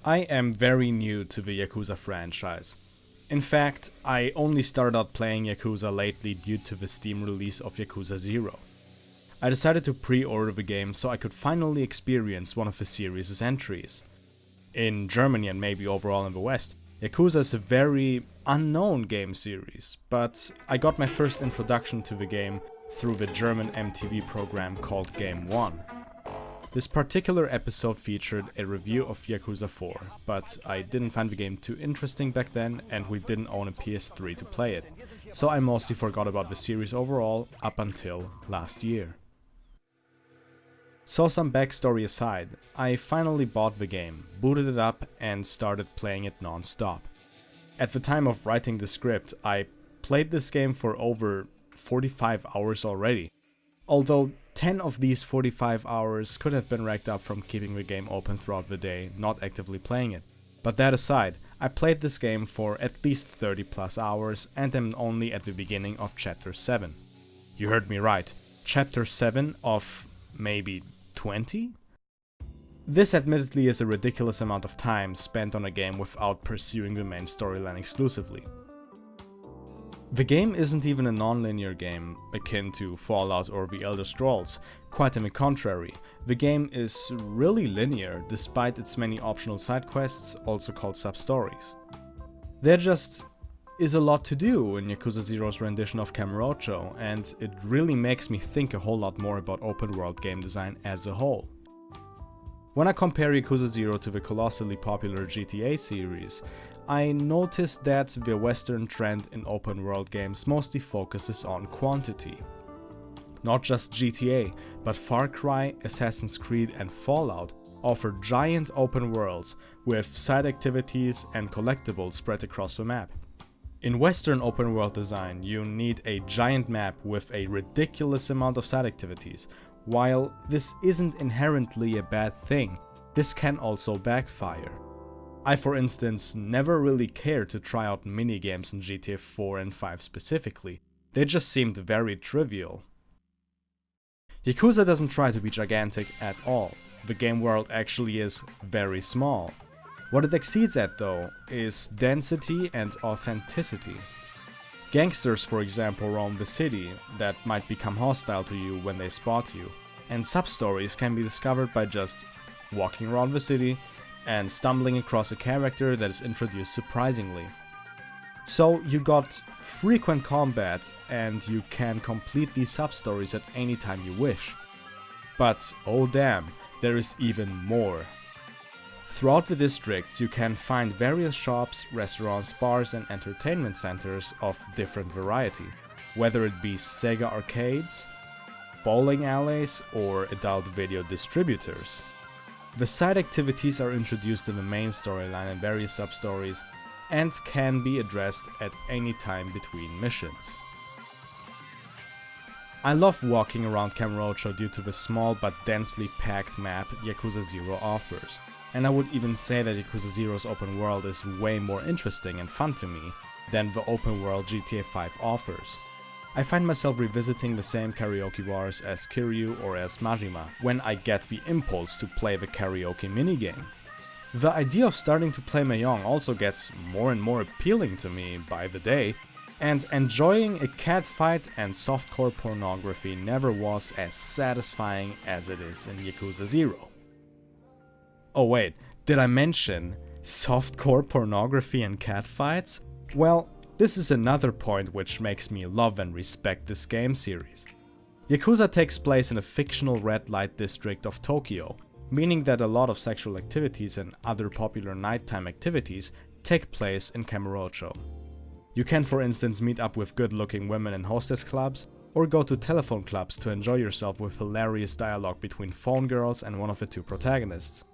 I am very new to the Yakuza franchise. In fact, I only started out playing Yakuza lately due to the Steam release of Yakuza 0. I decided to pre-order the game so I could finally experience one of the series' entries. In Germany and maybe overall in the West, Yakuza is a very unknown game series, but I got my first introduction to the game through the German MTV program called Game 1. This particular episode featured a review of Yakuza 4, but I didn't find the game too interesting back then and we didn't own a PS3 to play it, so I mostly forgot about the series overall up until last year. So some backstory aside, I finally bought the game, booted it up and started playing it non-stop. At the time of writing the script, I played this game for over 45 hours already, although 10 of these 45 hours could have been racked up from keeping the game open throughout the day, not actively playing it. But that aside, I played this game for at least 30 plus hours and am only at the beginning of Chapter 7. You heard me right, Chapter 7 of maybe 20? This admittedly is a ridiculous amount of time spent on a game without pursuing the main storyline exclusively. The game isn't even a non-linear game, akin to Fallout or The Elder Scrolls. Quite on the contrary, the game is really linear despite its many optional side quests, also called sub-stories. There just is a lot to do in Yakuza 0's rendition of Kamurocho, and it really makes me think a whole lot more about open world game design as a whole. When I compare Yakuza 0 to the colossally popular GTA series, I noticed that the Western trend in open world games mostly focuses on quantity. Not just GTA, but Far Cry, Assassin's Creed and Fallout offer giant open worlds with side activities and collectibles spread across the map. In Western open world design, you need a giant map with a ridiculous amount of side activities. While this isn't inherently a bad thing, this can also backfire. I, for instance, never really cared to try out minigames in GTA 4 and 5 specifically. They just seemed very trivial. Yakuza doesn't try to be gigantic at all. The game world actually is very small. What it exceeds at though is density and authenticity. Gangsters, for example, roam the city that might become hostile to you when they spot you, and sub-stories can be discovered by just walking around the city and stumbling across a character that is introduced surprisingly. So you got frequent combat and you can complete these sub-stories at any time you wish. But oh damn, there is even more. Throughout the districts you can find various shops, restaurants, bars and entertainment centers of different variety, whether it be Sega arcades, bowling alleys or adult video distributors. The side activities are introduced in the main storyline and various sub-stories and can be addressed at any time between missions. I love walking around Kamurocho due to the small but densely packed map Yakuza 0 offers, and I would even say that Yakuza 0's open world is way more interesting and fun to me than the open world GTA 5 offers. I find myself revisiting the same karaoke bars as Kiryu or as Majima when I get the impulse to play the karaoke minigame. The idea of starting to play Mahjong also gets more and more appealing to me by the day, and enjoying a cat fight and softcore pornography never was as satisfying as it is in Yakuza 0. Oh wait, did I mention softcore pornography and cat fights? Well, this is another point which makes me love and respect this game series. Yakuza takes place in a fictional red light district of Tokyo, meaning that a lot of sexual activities and other popular nighttime activities take place in Kamurocho. You can, for instance, meet up with good-looking women in hostess clubs, or go to telephone clubs to enjoy yourself with hilarious dialogue between phone girls and one of the two protagonists.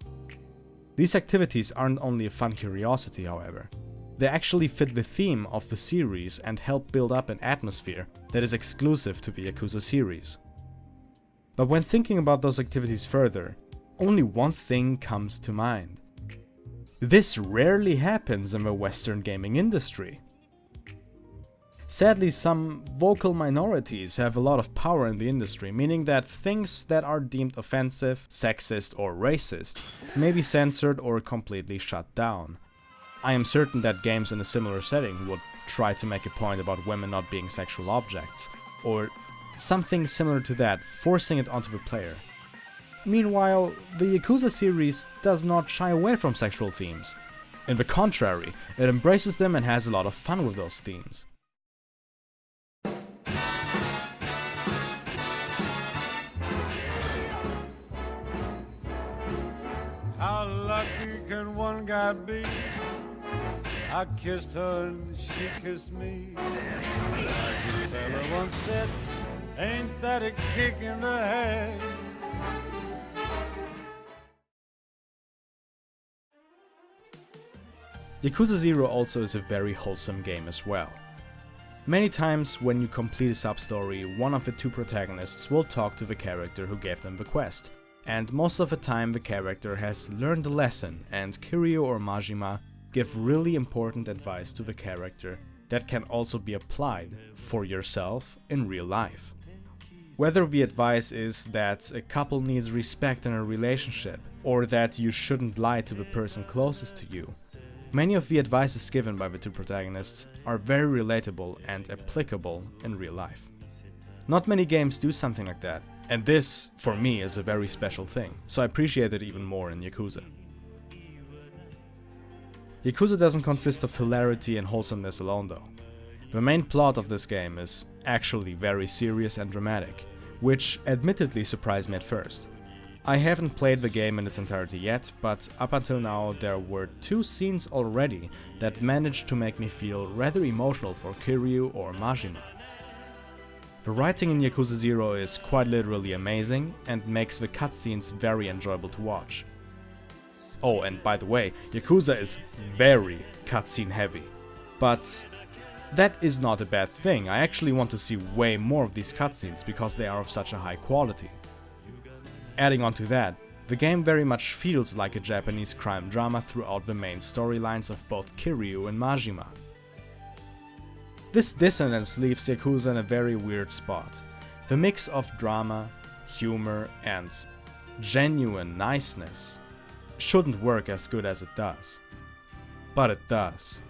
These activities aren't only a fun curiosity, however. They actually fit the theme of the series and help build up an atmosphere that is exclusive to the Yakuza series. But when thinking about those activities further, only one thing comes to mind. This rarely happens in the Western gaming industry. Sadly, some vocal minorities have a lot of power in the industry, meaning that things that are deemed offensive, sexist or racist may be censored or completely shut down. I am certain that games in a similar setting would try to make a point about women not being sexual objects, or something similar to that, forcing it onto the player. Meanwhile, the Yakuza series does not shy away from sexual themes. On the contrary, it embraces them and has a lot of fun with those themes. How lucky can one guy be? I kissed her and she kissed me. Like this fella once said, ain't that a kick in the head? Yakuza 0 also is a very wholesome game as well. Many times when you complete a sub-story, one of the two protagonists will talk to the character who gave them the quest, and most of the time the character has learned a lesson, and Kiryu or Majima give really important advice to the character that can also be applied for yourself in real life. Whether the advice is that a couple needs respect in a relationship, or that you shouldn't lie to the person closest to you, many of the advices given by the two protagonists are very relatable and applicable in real life. Not many games do something like that, and this, for me, is a very special thing, so I appreciate it even more in Yakuza. Yakuza doesn't consist of hilarity and wholesomeness alone though. The main plot of this game is actually very serious and dramatic, which admittedly surprised me at first. I haven't played the game in its entirety yet, but up until now there were 2 scenes already that managed to make me feel rather emotional for Kiryu or Majima. The writing in Yakuza 0 is quite literally amazing and makes the cutscenes very enjoyable to watch. Oh, and by the way, Yakuza is very cutscene heavy, but that is not a bad thing. I actually want to see way more of these cutscenes because they are of such a high quality. Adding on to that, the game very much feels like a Japanese crime drama throughout the main storylines of both Kiryu and Majima. This dissonance leaves Yakuza in a very weird spot. The mix of drama, humor and genuine niceness shouldn't work as good as it does. But it does.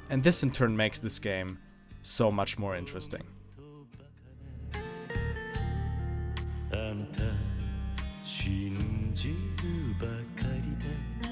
And this in turn makes this game so much more interesting. 信じるばかりだ